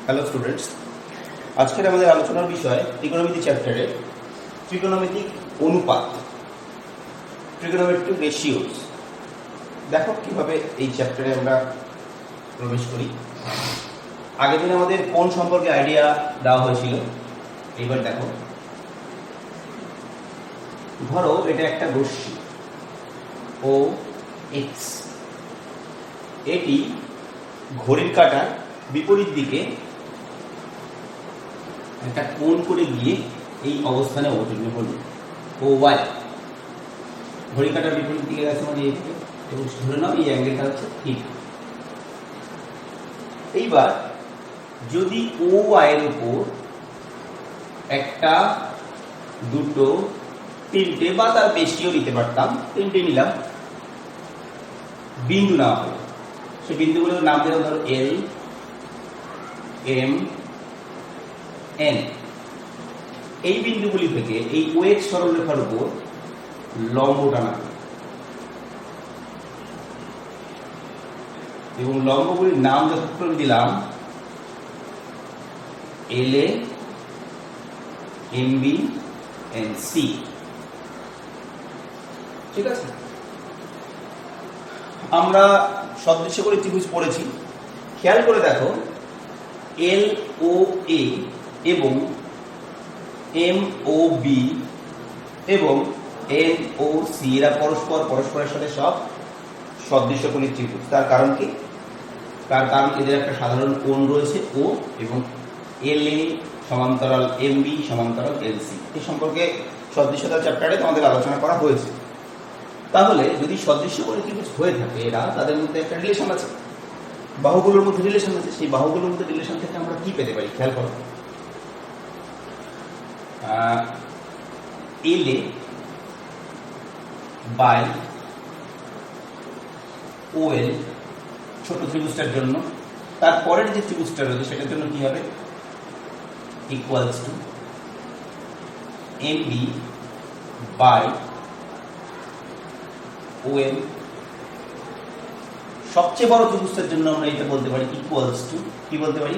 Hello students, আজকের আমাদের আলোচনার বিষয় ত্রিকোণমিতি চ্যাপ্টারে ত্রিকোণমিতিক অনুপাত, ট্রিগোনোমেট্রিক রেশিওস। দেখো কিভাবে এই চ্যাপ্টারে আমরা প্রবেশ করি। আগের দিন আমাদের কোণ সম্পর্কে আইডিয়া দেওয়া হয়েছিল। এবার দেখো, ধরো এটা একটা রশ্মি ও এক্স, এটি ঘড়ির কাঁটার বিপরীত দিকে একটা কোণ করে গিয়ে এই অবস্থানে অবতীর্ণ হলো। ও ওয়াই ঘড়ি কাঁটার বিপরীত দিকে গেছে মানে এইদিকে, এবং ধরে নাও এই অ্যাঙ্গেলটা হচ্ছে ঠিক। এইবার যদি ও ওয়াই এর উপর একটা, দুটো, তিনটে বা তার বেশিও নিতে পারতাম, তিনটে নিলাম, বিন্দু নেওয়া হলো। সেই বিন্দুগুলোর নাম দেওয়া ধরো এল, এম, এন। এই বিন্দুগুলি থেকে এই ও এক্স সরলরেখার উপর লম্ব টানা এবং লম্বগুলির নাম যথাক্রমে দিলাম এল এ, এম বি, এন সি। ঠিক আছে, আমরা সদৃশ্য করে ত্রিভুজ পড়েছি। খেয়াল করে দেখো, এল ও এ এবং এম ও বি এবং এন ও সি এরা পরস্পরের সাথে সব সদৃশ্য কোণী ত্রিভুজ। তার কারণ কি? তার কারণ এদের একটা সাধারণ কোণ রয়েছে ও, এবং এল এ সমান্তরাল এম বি সমান্তরাল এল সি। এই সম্পর্কে সদৃশ্যতার চ্যাপ্টারে তোমাদের আলোচনা করা হয়েছে। তাহলে যদি সদৃশ্য কোণী ত্রিভুজ হয়ে থাকে, এরা তাদের মধ্যে একটা রিলেশন আছে, বাহুগুলোর মধ্যে রিলেশন আছে। সেই বাহুগুলোর মধ্যে রিলেশন থেকে আমরা কি পেতে পারি? খেয়াল করো, এল এ বাই ও এল ছোট ত্রিভুজটার জন্য, তারপরের যে ত্রিভুজটা রয়েছে সেটার জন্য কি হবে? Equals to M B by O M. সবচেয়ে বড় ত্রিভুজটার জন্য আমরা এটা বলতে পারি ইকুয়ালস টু, কি বলতে পারি?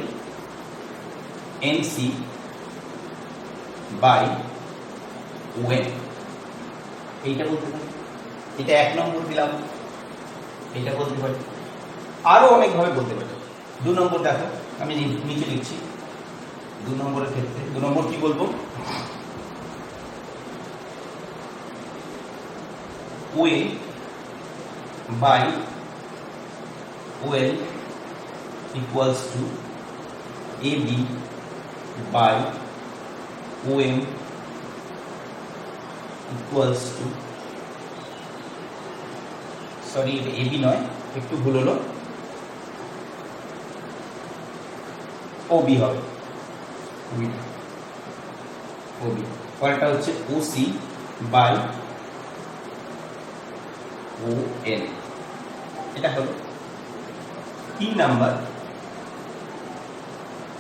N C by O M. এইটা বলতে পারি। এটা এক নম্বর দিলাম, এটা বলতে পারি। আরো অনেকভাবে বলতে পারি। 2 নম্বর দেখো, আমি নিচে লিখছি। 2 নম্বরের ক্ষেত্রে 2 নম্বর কি বলবো? O A by O L equals to A B by O M equals to, sorry এটা এ বি নয়, একটু ভুল হলো, ও বি হবে। ও বি পরেরটা হচ্ছে O C by O N. এটা হলো 3 নাম্বার।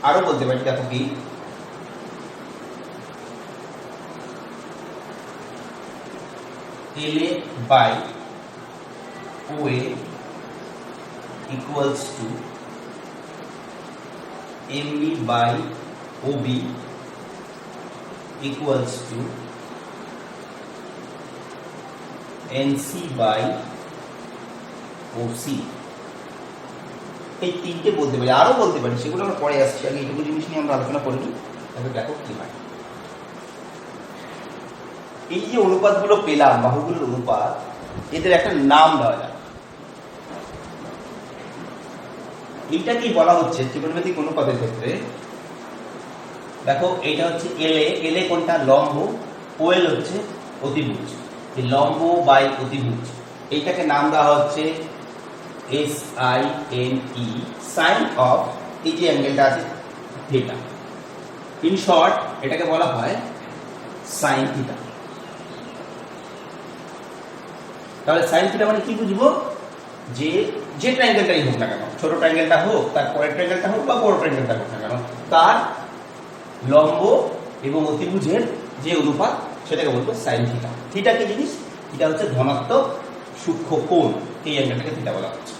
আরো বলতে পারি, দেখো কি, L A by O A equals to M B by O B equals to N C by O C. এই 3টে বলতে পারি, আরো বলতে পারি, সেগুলো আমরা পরে আসছি। আগে এইটুকু জিনিস নিয়ে আমরা আলোচনা করিনি। তাহলে দেখো কি হয়। এই যে অনুপাতগুলো পেলাম, বাহুগুলোর অনুপাত, এদের একটা নাম দেওয়া যায়। এইটা কি বলা হচ্ছে ত্রিকোণমিতিক অনুপাতের ক্ষেত্রে? দেখো, এইটা হচ্ছে এল এ। এল এ কোনটা? লম্ব। ও এল হচ্ছে অতিভুজ। এই লম্ব বাই অতিভুজ, এইটাকে নাম দেওয়া হচ্ছে S I N E, sine of এই যে অ্যাঙ্গেলটা আছে থিটা। ইন শর্ট এটাকে বলা হয় সাইন থিটা। তাহলে সাইন থিটা মানে কি বুঝবো? যে যে ট্রায়াঙ্গেলটাই হোক না কেন, ছোট ট্রায়াঙ্গেলটা হোক, তার পরের ট্রায়াঙ্গেলটা হোক বা বড় ট্রায়াঙ্গেলটা হোক না কেন, তার লম্ব এবং অতিভুজের যে অনুপাত সেটাকে বলবো সাইন থিটা। থিটা কি জিনিস? এটা হচ্ছে ধনাত্মক সূক্ষ্ম কোণ। এই অ্যাঙ্গেলটাকে থিটা বলা হচ্ছে।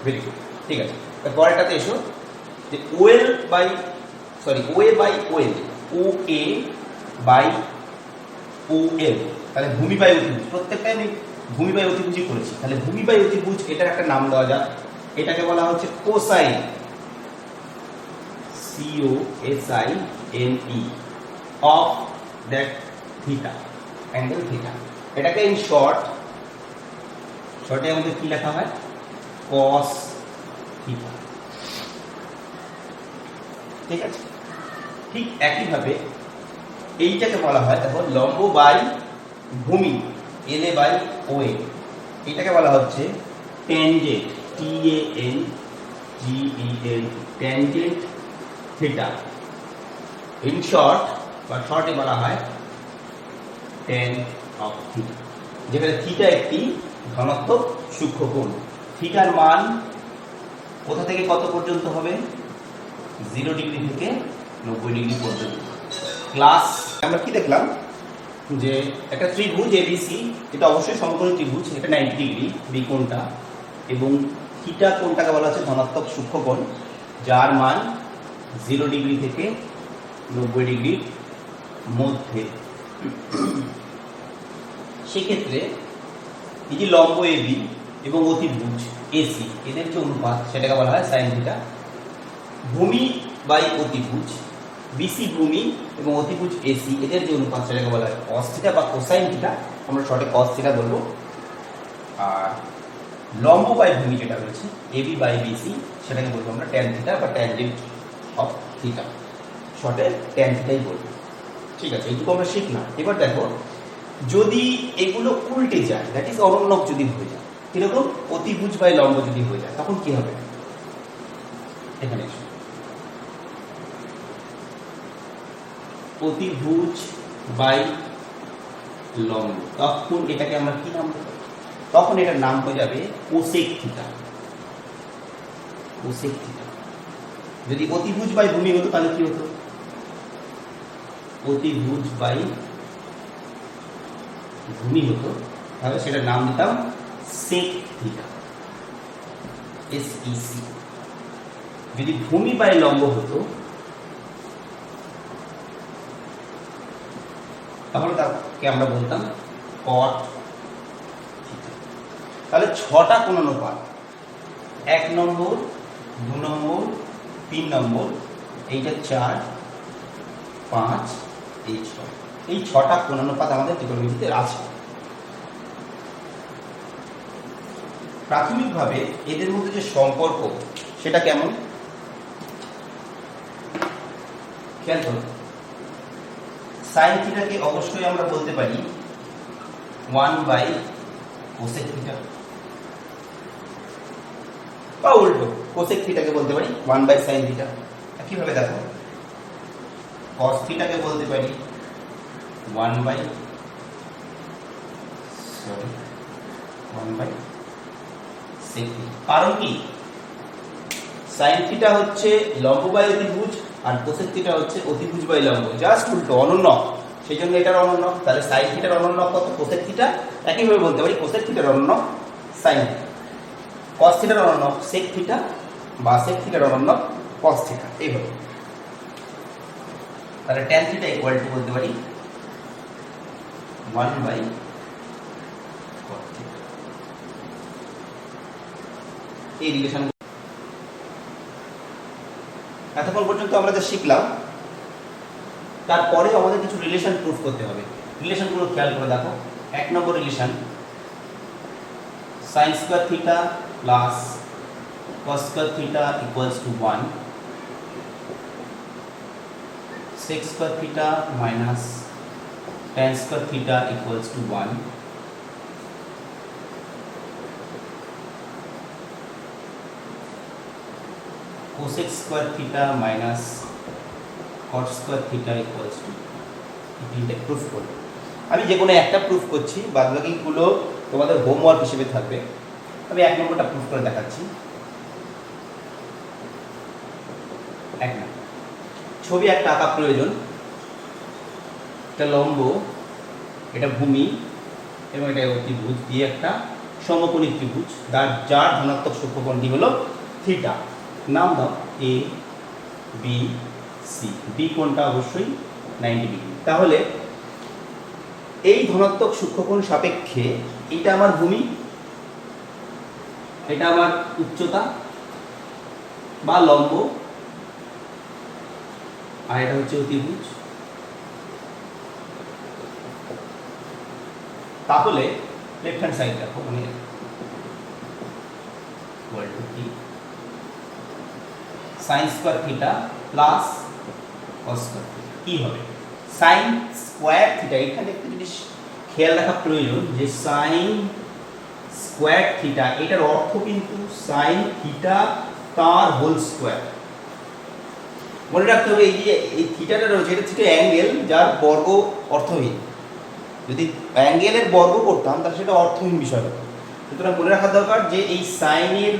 ভেরি গুড, ঠিক আছে। পরেরটাতে এসো, যে OL by OA by OL, O A by O L, তাহলে ভূমি বাই অতিভুজ, প্রত্যেকটাই আমি ভূমি বাই অতিভুজই করেছি। তাহলে ভূমি বাই অতিভুজ এটার একটা নাম দেওয়া যাক, এটাকে বলা হচ্ছে cosine, COSINE of that theta, angle theta. এটাকে ইন শর্টে আমাদের কি লেখা হয়, কস থিটা। ঠিক আছে, ঠিক একইভাবে এইটাকে বলা হয়, দেখো লম্ব বাই ভূমি, এলএ বাই ওএ, এটাকে বলা হচ্ছে tangent, TANGENT, tangent theta. In short বা শর্টে বলা হয় ট্যান অফ থিটা, যেখানে থিটা একটি ধনাত্মক সূক্ষ্মকোণ। থিটার মান কোথা থেকে কত পর্যন্ত হবে, 0 ডিগ্রি থেকে 90 ডিগ্রি পর্যন্ত। ক্লাস আমরা কি দেখলাম, যে একটা ত্রিভুজ এবিসি, এটা অবশ্যই সমকোণী ত্রিভুজ, এটা 90 ডিগ্রি বি কোণটা, এবং থিটা কোণটাকে বলা হচ্ছে ধনাত্মক সূক্ষ্মকোণ, যার মান 0 ডিগ্রি থেকে 90 ডিগ্রির মধ্যে। সেক্ষেত্রে এই যে লম্ব এবি এবং অতিভুজ এসি, এদের যে অনুপাত সেটাকে বলা হয় সাইন থিটা। ভূমি বাই অতিভুজ, বিসি ভূমি এবং অতিভুজ এসি, এদের যে অনুপাত সেটাকে বলা হয় কস থিটা বা কোসাইন থিটা, আমরা শর্টে কস থিটা বলবো। আর লম্ব বাই ভূমি যেটা রয়েছে এবি বাই বিসি, সেটাকে বলবো আমরা ট্যান থিটা বা ট্যানজেন্ট অফ থিটা, শর্টে ট্যান থিটাই বলবো। ঠিক আছে, এইটুকু আমরা শিখলাম। এবার দেখো, যদি এগুলো উল্টে যায়, দ্যাট ইজ অনন্যক যদি হয়ে যায়, কিরকম, অতিভুজ বাই লম্ব যদি হয়ে যায়, তখন কি হবে, এখানে অতিভুজ বাই লম্ব, তখন এটাকে আমরা কি নাম দেব, তখন এটার নাম হয়ে যাবে কোসেক থিটা। Cosec theta. যদি অতিভুজ বাই ভূমি হতো তাহলে কি হতো, অতিভুজ বাই ভূমি হতো, তাহলে সেটার নাম দিতাম সেক থিটা, SEC। যদি ভূমি বাই লম্ব হতো তাহলে তাকে আমরা বলতাম কট থিটা। তাহলে 6টা কোণ অনুপাত, 1 নম্বর, 2 নম্বর, 3 নম্বর, এইটা 4, 5, এই 6, এই 6টা কোণ অনুপাত আমাদের ত্রিকোণমিতিতে আছে। প্রাথমিকভাবে এদের মধ্যে যে সম্পর্ক সেটা কেমন, খেয়াল করুন। সাইন থিটাকে অবশ্যই আমরা বলতে পারি 1 বাই কোসেক থিটা, বা উল্টো কোসেক থিটাকে বলতে পারি 1 বাই সাইন থিটা। কিভাবে দেখো, কস থিটাকে বলতে পারি 1 বাই সেক থিটা। কারণ কি, সাইন থিটা হচ্ছে লম্ব বাই অতিভুজ, আর কোসেক থিটা হচ্ছে অতিভুজ বাই লম্ব, জাস্ট উল্টো, অনন্যক। সেই জন্য এটার অনন্যক। তাহলে সাইন থিটার অনন্যক কত, কোসেক থিটা। একইভাবে বলতে পারি কোসেক থিটার অনন্যক সাইন থিটা, কস থিটার অনন্যক সেক থিটা, বা সেক থিটার অনন্যক কস থিটা, এইভাবে। তাহলে ট্যান থিটা ইকুয়াল টু বলতে পারি 1 বাই কট থিটা। এই রিলেশন এতক্ষণ পর্যন্ত আমরা যা শিখলাম, তারপরে আমাদের কিছু রিলেশন প্রুফ করতে হবে। রিলেশনগুলো খেয়াল করে দেখো। 1 নম্বর relation, sin square theta plus cos square theta equals to 1, sec square theta minus tan square theta equals to 1, cosec square theta minus cot square theta equals to, তিনটে প্রুফ করব। আমি যে কোনো একটা প্রুফ করছি, বাদবাকিগুলো তোমাদের হোমওয়ার্ক হিসেবে থাকবে। আমি 1 নম্বরটা প্রুফ করে দেখাচ্ছি। 1 নম্বর, ছবি একটা আঁকা প্রয়োজন। এটা লম্ব, এটা ভূমি, এবং এটা অতিভুজ দিয়ে একটা সমকোণী ত্রিভুজ, যার ধনাত্মক সূক্ষ্মকোণটি হলো থিটা। নাম দাও A, বি সি, বি কোণটা অবশ্যই 90 ডিগ্রি। তাহলে এই ধনাত্মক সূক্ষ্মকোণ সাপেক্ষে এটা আমার ভূমি, এটা আমার উচ্চতা বা লম্ব, আর এটা হচ্ছে অতিভুজ। তাহলে লেফট হ্যান্ড সাইড দেখো, মানে sine square theta plus cos square theta কি হবে? সাইন স্কোয়ার থিটা, এখানে একটা জিনিস খেয়াল রাখা প্রয়োজন যে সাইন স্কোয়ার থিটা এটার অর্থ কিন্তু সাইন থিটা তার হোল স্কোয়ার। মনে রাখতে হবে এই যে এই থিটাটা রয়েছে এটা থিটা অ্যাঙ্গেল যার বর্গ অর্থহীন। যদি অ্যাঙ্গেলের বর্গ করতাম তাহলে সেটা অর্থহীন বিষয় হতো। সুতরাং মনে রাখা দরকার যে এই সাইনের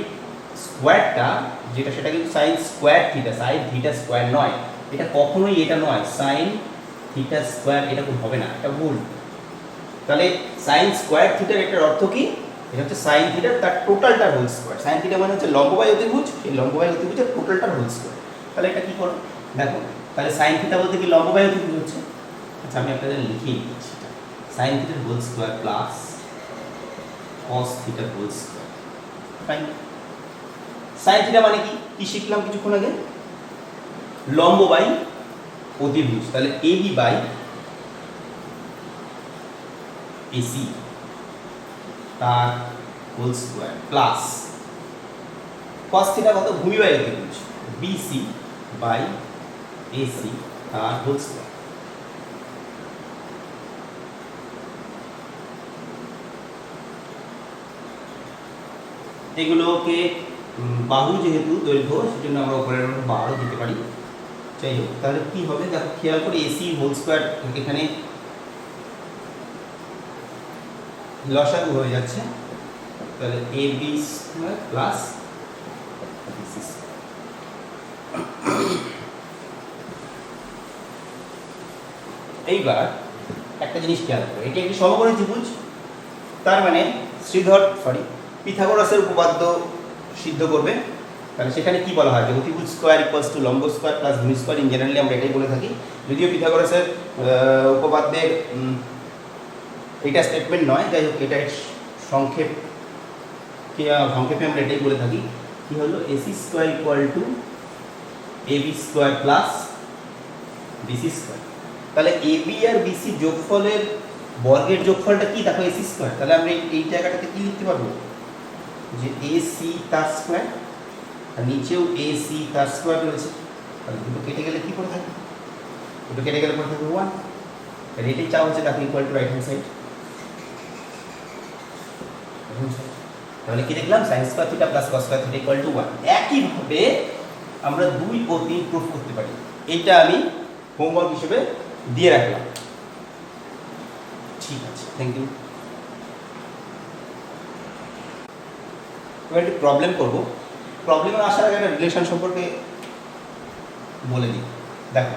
স্কোয়ারটা যেটা সেটা কিন্তু sine square theta, sine theta square নয়, এটা কখনোই এটা নয়, সাইন থিটা স্কোয়ার এটা কোনো হবে না, এটা ভুল। তাহলে সাইন স্কোয়ার থিটার এটার অর্থ কি? এটা হচ্ছে সাইন থিটার তার টোটালটার হোল স্কোয়ার। সাইন থিটা মানে হচ্ছে লম্ব বাই অতিভুজ, এই লম্ব বাই অতিভুজের টোটালটার হোল স্কোয়ার। তাহলে এটা কি করো দেখো, তাহলে সাইন থিটা বলতে কি লম্ব বাই অতিভুজ হচ্ছে। আচ্ছা আমি আপনাদের লিখিয়ে দিচ্ছি, সাইন থিটার হোল স্কোয়ার প্লাস কস থিটার whole square. Fine. Sine theta মানে কি কি শিখলাম কিছুক্ষণ আগে? লম্ব বাই অতিভুজ। তাহলে এবি বাই এসি তার whole square plus cos theta কত? ভূমি বাই অতিভুজ, বিসি বাই এসি তার হোল স্কোয়ার। এগুলোকে বাহু যেহেতু দৈর্ঘ্য সেজন্য আমরা উপরের বারও দিতে পারি। যাই হোক, তাহলে কি হবে দেখো, খেয়াল করে এসি হোল স্কোয়ার এখানে লসাগু হয়ে যাচ্ছে, তাহলে A B square plus BC square. এইবার একটা জিনিস খেয়াল করো, এটি একটি সমকোণী ত্রিভুজ, তার মানে পিথাগোরাসের উপপাদ্য সিদ্ধ করবে। তাহলে সেখানে কি বলা হয় যে অতিভুজ স্কোয়ার ইকুয়ালস টু লম্ব স্কোয়ার প্লাস ভূমি স্কোয়ার। ইন জেনারেলি আমরা এটাই বলে থাকি, যদিও পিথাগোরাসের উপপাদ্যের এটা স্টেটমেন্ট নয়, যাই হোক এটা সংক্ষেপে আমরা এটাই বলে থাকি। কি হলো? AC square equal to AB square plus BC square. তাহলে এবি আর বিসি যোগফলের বর্গের যোগফলটা কি দেখো? AC square. তাহলে আমরা এই জায়গাটাতে কি লিখতে পারবো? যে এসি তার স্কোয়ার, আর নিচেও এসি তার স্কোয়ার রয়েছে। তাহলে দুটো কেটে গেলে কি করে থাকে? দুটো কেটে গেলে পরে থাকবে 1। তাহলে এটাই চাওয়া হচ্ছে দেখো equal to right hand side. তাহলে কি দেখলাম? Sine square theta plus cos square theta equal to 1। একইভাবে আমরা 2 ও 3 প্রুফ করতে পারি। এইটা আমি হোমওয়ার্ক হিসেবে দিয়ে রাখলাম। ঠিক আছে, থ্যাংক ইউ। এবার একটি প্রবলেম করবো। প্রবলেমে আসার আগে একটা রিলেশন সম্পর্কে বলে দিই। দেখো,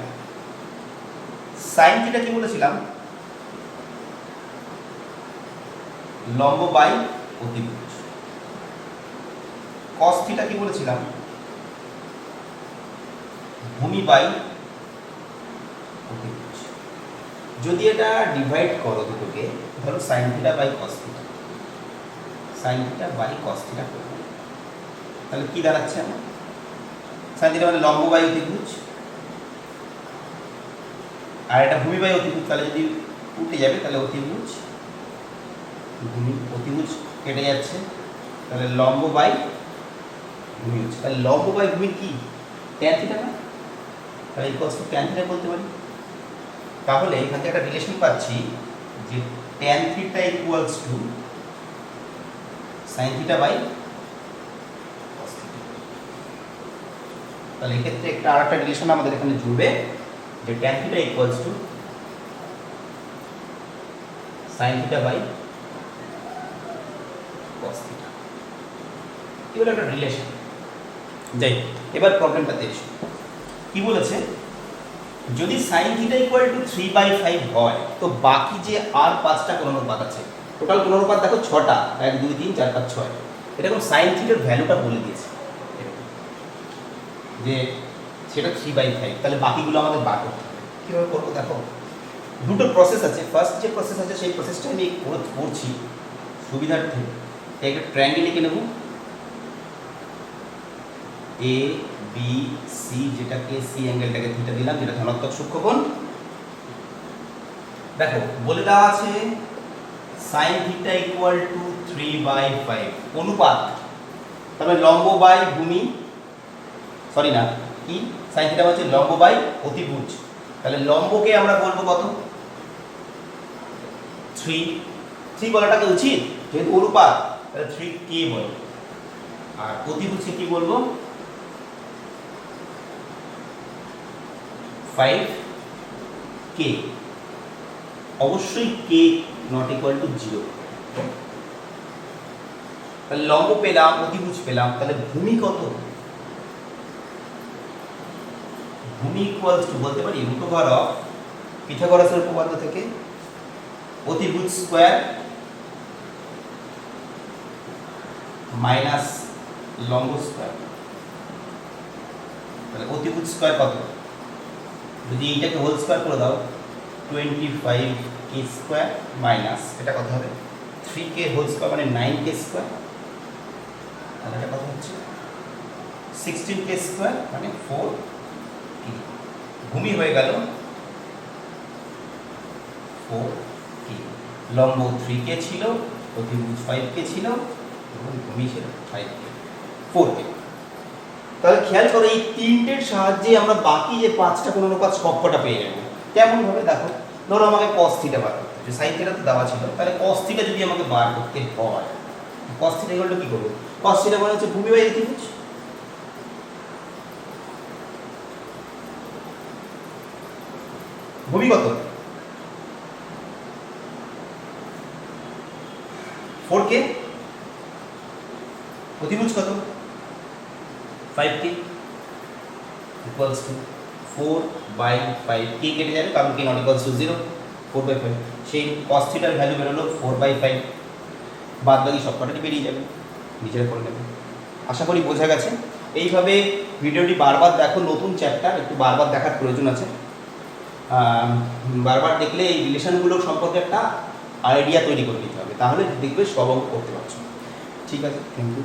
সাইন থিটা কি বলেছিলাম? লম্ব বাই অতিভুজ। কস থিটা কি বলেছিলাম? ভূমি বাই অতিভুজ। যদি এটা ডিভাইড করো দুটোকে, ধরো sine theta by cos theta, sine theta by cos theta করবো, তাহলে কি দাঁড়াচ্ছে আমার? সাইন থিটা মানে লম্ব বাই অতিভুজ, আর এটা ভূমি বাই অতিভুজ। তাহলে যদি উঠে যাবে তাহলে অতিভুজ ভূমি, অতিভুজ কেটে যাচ্ছে, তাহলে লম্ব বাই ভূমি হচ্ছে। তাহলে লম্ব বাই ভূমি কি? ট্যান থিটা না? তাহলে ইকুয়ালস টু ট্যান থিটা বলতে পারি। তাহলে এখান থেকে একটা রিলেশন পাচ্ছি যে tan theta equals to sine theta by cos theta. তাহলে এক্ষেত্রে একটা আরেকটা রিলেশন আমাদের এখানে জুড়বে যে tan theta equals to sine theta by cos theta. এগুলো একটা রিলেশন। যাই, এবার প্রবলেমটাতে এসো। কি বলেছে? যদি সাইন থিটা ইকুয়াল টু 3/5 হয় তো বাকি যে আর 5টা কোণ অনুপাত আছে, টোটাল কোণ অনুপাত দেখো 6টা, 1 2 3 4 5 6। এটা কোন সাইন থিটার ভ্যালুটা বলে দিয়েছে যে সেটা 3/5, তাহলে বাকিগুলো আমাদের বার করতে হবে। কীভাবে করবো দেখো, দুটো প্রসেস আছে। ফার্স্ট যে প্রসেস আছে সেই প্রসেসটা আমি করছি সুবিধার্থে। একটা ট্রায়াঙ্গেল লিখে নেব, এ বি সি, যেটাকে সি অ্যাঙ্গেলটাকে থিটা দিলাম, যেটা ধনাত্মক সূক্ষ্মকোণ। দেখো বলে দেওয়া আছে sin থিটা ইকুয়াল টু 3/5 অনুপাত, তবে লম্ব বাই ভূমি, সরি না কি, sin থিটা হচ্ছে লম্ব বাই অতিভুজ, তাহলে লম্বকে আমরা বলবো কত, 3 বলাটাকে উচিত, যেহেতু অনুপাত তাহলে 3k বলবো। আর অতিভুজকে কি বলবো, 5k। অবশ্যই k নট ইকুয়াল টু 0। তাহলে লম্ব পেলাম, অতিভুজ পেলাম, তাহলে ভূমি কত, ভূমি ইকুয়ালস টু বলতে পারি রুট ওভার অফ পিথাগোরাসের উপপাদ্য থেকে অতিভুজ স্কয়ার মাইনাস লম্ব স্কয়ার। তাহলে অতিভুজ স্কয়ার কত, যদি এইটাকে হোল স্কয়ার করে দাও 25k স্কয়ার মাইনাস এটা কত হবে 3k হোল স্কয়ার মানে 9k স্কয়ার, তাহলে এটা কত হচ্ছে 16k স্কয়ার মানে 4k। ভূমি হয়ে গেল 4k, লম্ব 3k ছিল, অতিভুজ 5k ছিল এবং ভূমি ছিল 5k 4k। তাহলে খেয়াল করো এই তিনটের সাহায্যে আমরা বাকি যে 5টা কোন অনুপাত সবকটা পেয়ে যাব। কেমন ভাবে দেখো, ধরো আমাকে cos থিটা বার করতে হবে, sin থিটা তো দেওয়া ছিল, তাহলে cos থিটা যদি আমাকে বার করতে হয়, cos থিটা ইকুয়াল টু কি করব, cos থিটা মানে হচ্ছে ভূমি বাই অতিভুজ। ভূমি কত 4k, অতিভুজ কত 5k ইকুয়ালস টু 4/5, k কেটে যাবে কারণ k নট ইকুয়ালস টু 0, 4/5। সেই cos থিটার ভ্যালু বেরোলো 4/5, বাদ বাকি সব কটাই বেরিয়ে যাবে, নিজেরা করে নেবে। আশা করি বোঝা গেছে। এইভাবে ভিডিওটি বারবার দেখো, নতুন চ্যাপ্টার একটু বারবার দেখার প্রয়োজন আছে। বারবার দেখলে এই রিলেশনগুলো সম্পর্কে একটা আইডিয়া তৈরি করে নিতে হবে, তাহলে দেখবে সব অঙ্ক করতে পারছো। ঠিক আছে, থ্যাংক ইউ।